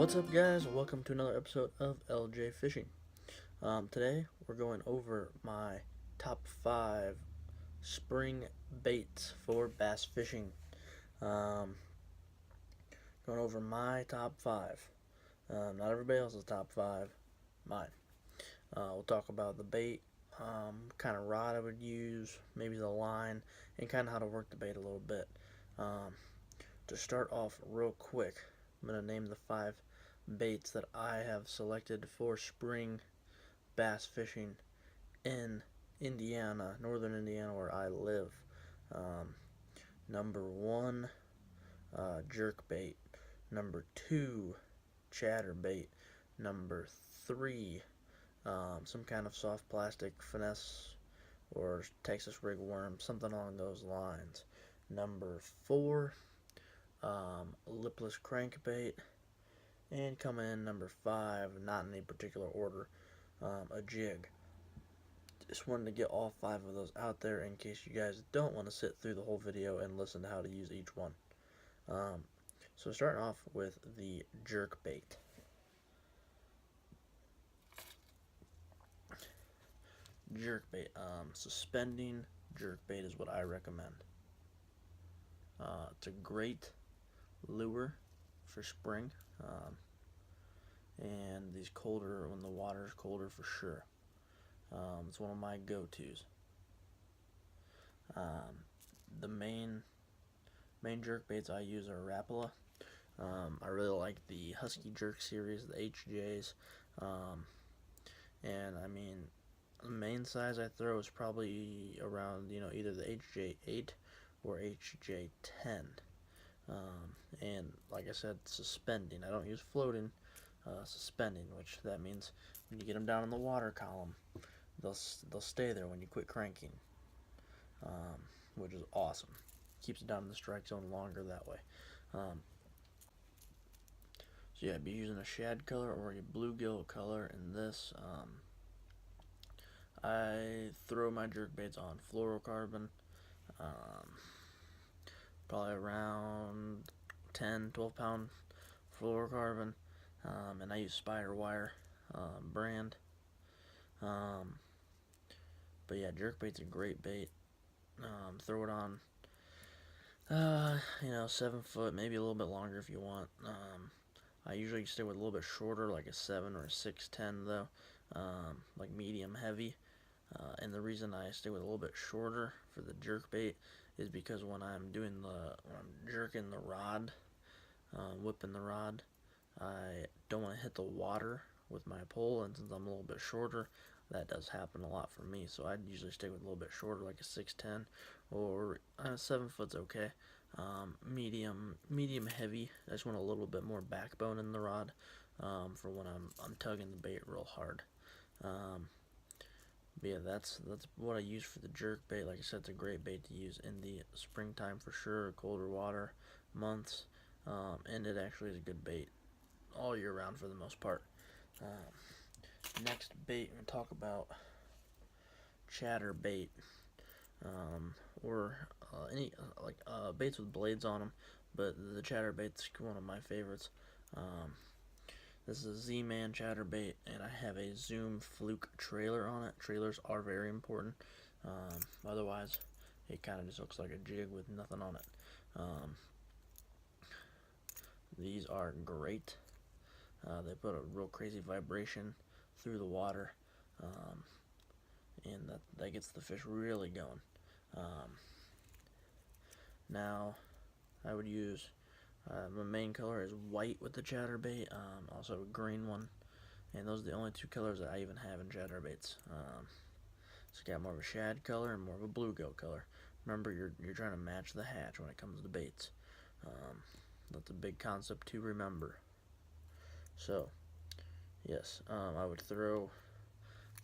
What's up, guys? Welcome to another episode of LJ Fishing. Today we're going over my top 5 spring baits for bass fishing. Going over my top 5. Not everybody else's top 5, mine. We'll talk about the bait, kind of rod I would use, maybe the line, and kind of how to work the bait a little bit. To start off real quick, I'm going to name the 5 baits that I have selected for spring bass fishing in Indiana, northern Indiana, where I live. Number 1, jerk bait. Number 2, chatterbait. Number 3, some kind of soft plastic finesse or Texas rig worm, something along those lines. Number 4, lipless crankbait. And coming in number 5, not in any particular order, a jig. Just wanted to get all 5 of those out there in case you guys don't want to sit through the whole video and listen to how to use each one. So starting off with the jerk bait. Jerk bait, suspending jerk bait is what I recommend. It's a great lure for spring, and these colder, when the water is colder, for sure. It's one of my go-tos. The main jerk baits I use are Rapala. I really like the Husky Jerk series, the HJs, and I mean, the main size I throw is probably around, either the HJ8 or HJ10. And like I said, suspending. I don't use floating, suspending, which that means when you get them down in the water column, they'll stay there when you quit cranking, which is awesome. Keeps it down in the strike zone longer that way. So yeah, I'd be using a shad color or a bluegill color in this. I throw my jerk baits on fluorocarbon, probably around 10-12 pound fluorocarbon, and I use SpiderWire brand. But yeah, jerkbait's a great bait. Throw it on 7 foot, maybe a little bit longer if you want. I usually stay with a little bit shorter, like a 7 or a 6'10" though, like medium heavy. And the reason I stay with a little bit shorter for the jerkbait is because when I'm jerking the rod, whipping the rod, I don't want to hit the water with my pole, and since I'm a little bit shorter, that does happen a lot for me. So I'd usually stay with a little bit shorter, like a 6'10", or 7 foot's okay. Medium heavy. I just want a little bit more backbone in the rod, for when I'm tugging the bait real hard. But yeah, that's what I use for the jerk bait. Like I said, it's a great bait to use in the springtime for sure, colder water months, and it actually is a good bait all year round for the most part. Next bait, I'm going to talk about chatterbait, or any baits with blades on them, but the chatterbait's one of my favorites. This is a Zman chatterbait, and I have a Zoom fluke trailer on it. Trailers are very important. Otherwise, it kind of just looks like a jig with nothing on it. These are great. They put a real crazy vibration through the water, and that gets the fish really going. Now, I would use, my main color is white with the chatterbait, also a green one, and those are the only 2 colors that I even have in chatterbaits. So you got more of a shad color and more of a bluegill color. Remember, you're trying to match the hatch when it comes to baits. That's a big concept to remember. So, yes, I would throw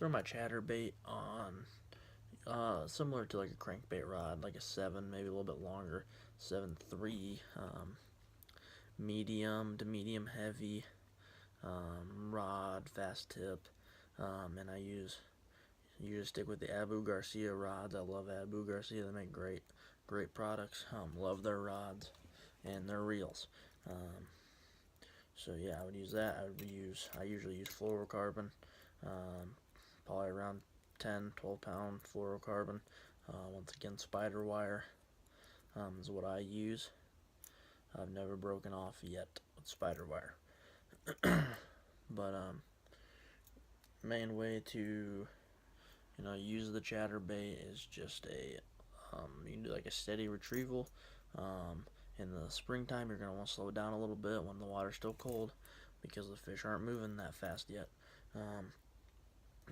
my chatterbait on similar to like a crankbait rod, like a 7, maybe a little bit longer, 7.3, medium to medium heavy rod, fast tip, and I usually stick with the Garcia rods. I love Garcia. They make great products. Love their rods and their reels. So yeah, I would use that. I usually use fluorocarbon, probably around 10, 12 pound fluorocarbon. Once again, SpiderWire is what I use. I've never broken off yet with SpiderWire. But main way to use the chatterbait is just you can do like a steady retrieval. In the springtime, you're going to want to slow it down a little bit when the water's still cold, because the fish aren't moving that fast yet.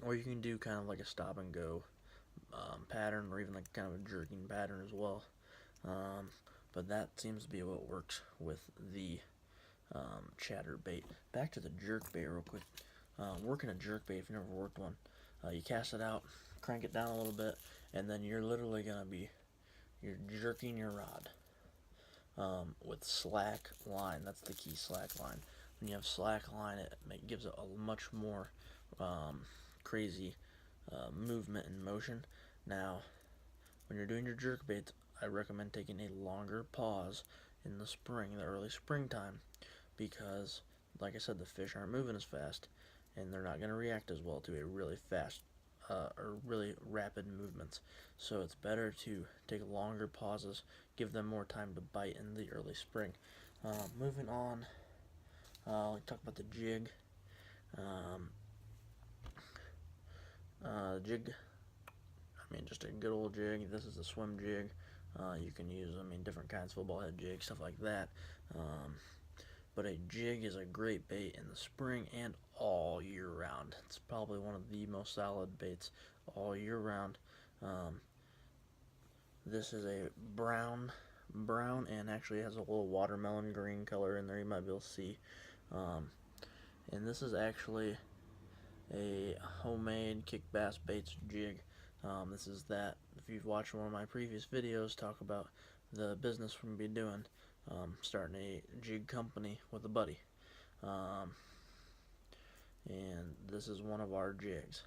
Or you can do kind of like a stop and go pattern, or even like kind of a jerking pattern as well. But that seems to be what works with the chatterbait. Back to the jerkbait real quick. Working a jerkbait, if you've never worked one, you cast it out, crank it down a little bit, and then you're literally gonna be jerking your rod with slack line. That's the key, slack line. When you have slack line, it gives it a much more crazy movement and motion. Now, when you're doing your jerkbaits, I recommend taking a longer pause in the spring, the early springtime, because, like I said, the fish aren't moving as fast, and they're not going to react as well to a really fast or really rapid movements. So it's better to take longer pauses, give them more time to bite in the early spring. Moving on, I'll talk about the jig. Jig, I mean, just a good old jig. This is a swim jig. You can use, different kinds, football head jig, stuff like that. But a jig is a great bait in the spring and all year round. It's probably one of the most solid baits all year round. This is a brown, and actually has a little watermelon green color in there, you might be able to see. And this is actually a homemade kick bass baits jig. This is that, if you've watched one of my previous videos, talk about the business we're going to be doing, starting a jig company with a buddy. And this is one of our jigs.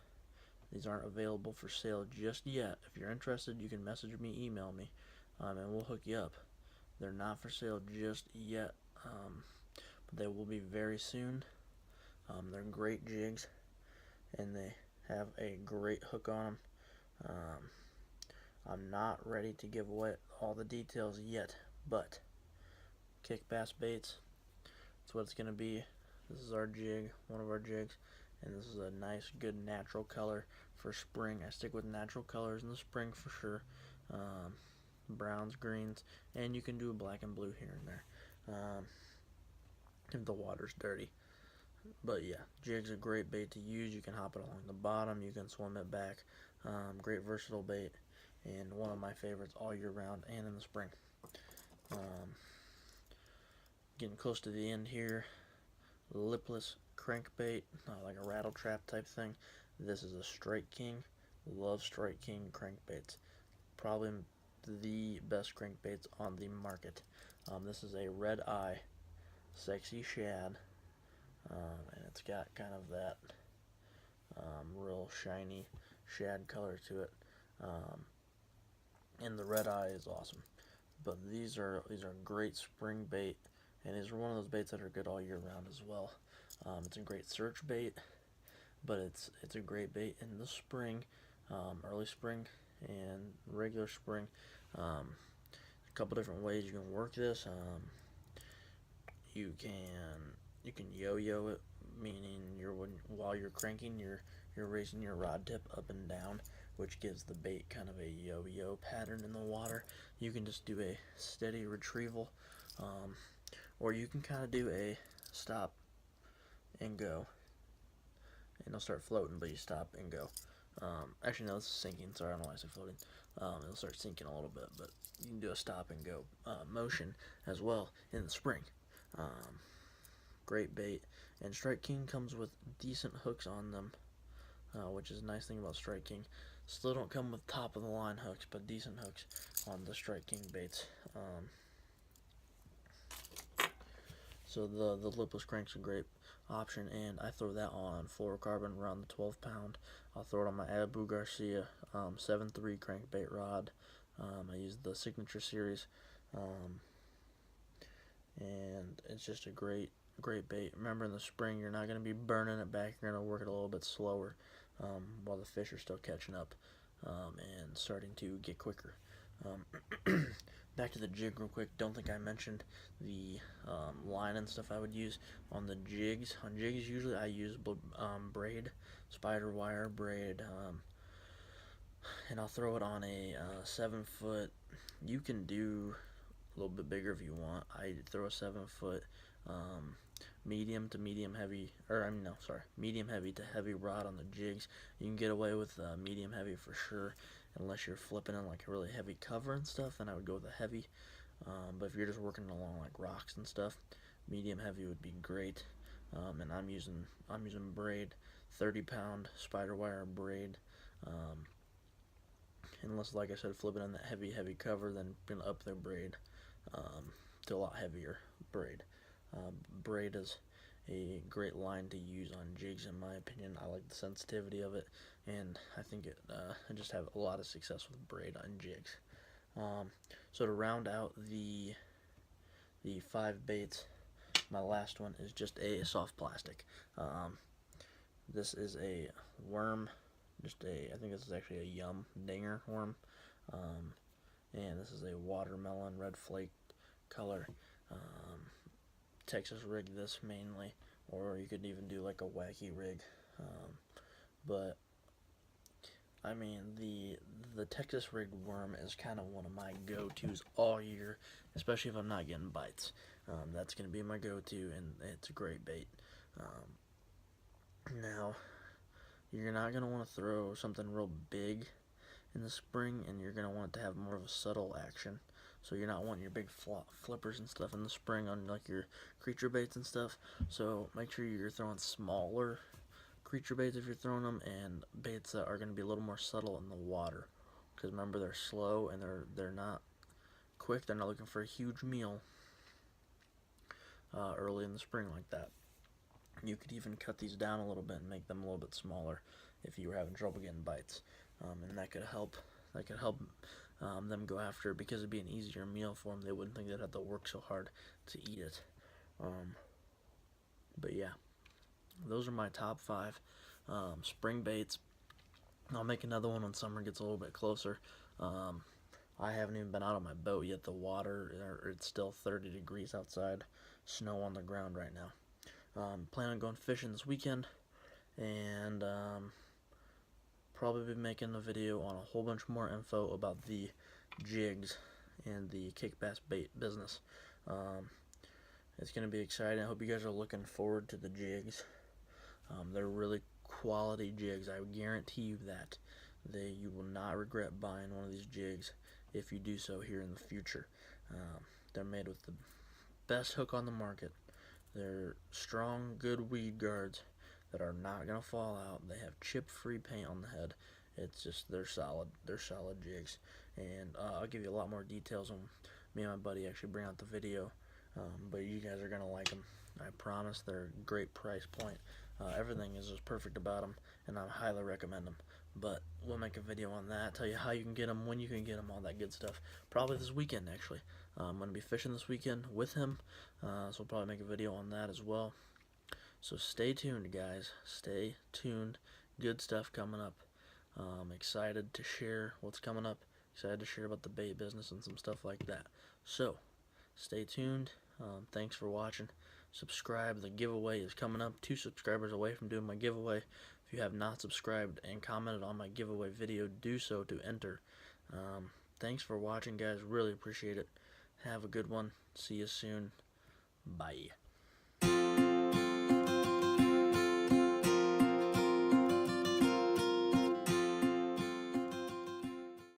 These aren't available for sale just yet. If you're interested, you can message me, email me, and we'll hook you up. They're not for sale just yet, but they will be very soon. They're great jigs, and they have a great hook on them. I'm not ready to give away all the details yet, but kick bass baits, that's what it's going to be. This is our jig, one of our jigs, and this is a nice, good natural color for spring. I stick with natural colors in the spring for sure. Browns, greens, and you can do a black and blue here and there if the water's dirty. But yeah, jig's a great bait to use. You can hop it along the bottom, you can swim it back. Great versatile bait, and one of my favorites all year round and in the spring. Getting close to the end here. Lipless crankbait, like a rattle trap type thing. This is a Strike King. Love Strike King crankbaits. Probably the best crankbaits on the market. This is a red eye sexy shad, and it's got kind of that real shiny shad color to it, and the red eye is awesome. But these are great spring bait, and these are one of those baits that are good all year round as well. It's a great search bait, but it's a great bait in the spring, early spring and regular spring. A couple different ways you can work this. You can yo-yo it, meaning while you're cranking, you're raising your rod tip up and down, which gives the bait kind of a yo-yo pattern in the water. You can just do a steady retrieval, or you can kind of do a stop and go, and it'll start floating, but you stop and go. Actually, no, this is sinking. Sorry, I don't know why I said floating. It'll start sinking a little bit, but you can do a stop and go motion as well in the spring. Great bait, and Strike King comes with decent hooks on them, which is a nice thing about Strike King. Still don't come with top of the line hooks, but decent hooks on the Strike King baits. So the lipless crank's a great option, and I throw that on fluorocarbon around the 12 pound. I'll throw it on my Garcia 7.3 crankbait rod. I use the Signature series, and it's just a great great bait. Remember, in the spring, you're not going to be burning it back. You're going to work it a little bit slower while the fish are still catching up and starting to get quicker. Back to the jig real quick. Don't think I mentioned the line and stuff I would use on the jigs. On jigs, usually I use braid, SpiderWire braid, and I'll throw it on a 7-foot. You can do a little bit bigger if you want. I throw a 7-foot medium to medium heavy, medium heavy to heavy rod on the jigs. You can get away with medium heavy for sure, unless you're flipping in like a really heavy cover and stuff. Then I would go with a heavy. But if you're just working along like rocks and stuff, medium heavy would be great. And I'm using braid, 30-pound SpiderWire braid. Unless, like I said, flipping in that heavy cover, then gonna up their braid to a lot heavier braid. Braid is a great line to use on jigs, in my opinion. I like the sensitivity of it, and I think I just have a lot of success with braid on jigs. So to round out the 5 baits, my last one is just a soft plastic. This is a worm, I think this is actually a yum dinger worm, and this is a watermelon red flake color. Texas rig this mainly, or you could even do like a wacky rig, but I mean the Texas rigged worm is kind of one of my go-tos all year, especially if I'm not getting bites. That's going to be my go-to, and it's a great bait. Now, you're not going to want to throw something real big in the spring, and you're going to want it to have more of a subtle action. So you're not wanting your big flippers and stuff in the spring on like your creature baits and stuff. So make sure you're throwing smaller creature baits if you're throwing them, and baits that are going to be a little more subtle in the water. Because remember, they're slow and they're not quick. They're not looking for a huge meal early in the spring like that. You could even cut these down a little bit and make them a little bit smaller if you were having trouble getting bites, and that could help. Them go after it, because it'd be an easier meal for them. They wouldn't think they'd have to work so hard to eat it. But yeah, those are my top 5 spring baits. I'll make another one when summer gets a little bit closer. I haven't even been out on my boat yet. The water, it's still 30 degrees outside, snow on the ground right now. Plan on going fishing this weekend, and probably be making a video on a whole bunch more info about the jigs and the kick bass bait business. It's going to be exciting. I hope you guys are looking forward to the jigs. They're really quality jigs. I guarantee you that. You will not regret buying one of these jigs if you do so here in the future. They're made with the best hook on the market. They're strong, good weed guards that are not going to fall out. They have chip-free paint on the head. It's just, they're solid. They're solid jigs. And I'll give you a lot more details when me and my buddy actually bring out the video. But you guys are going to like them. I promise. They're a great price point. Everything is just perfect about them, and I highly recommend them. But we'll make a video on that, tell you how you can get them, when you can get them, all that good stuff. Probably this weekend, actually. I'm going to be fishing this weekend with him, so we'll probably make a video on that as well. So stay tuned, guys. Stay tuned. Good stuff coming up. Excited to share what's coming up. Excited to share about the bait business and some stuff like that. So, stay tuned. Thanks for watching. Subscribe. The giveaway is coming up. 2 subscribers away from doing my giveaway. If you have not subscribed and commented on my giveaway video, do so to enter. Thanks for watching, guys. Really appreciate it. Have a good one. See you soon. Bye.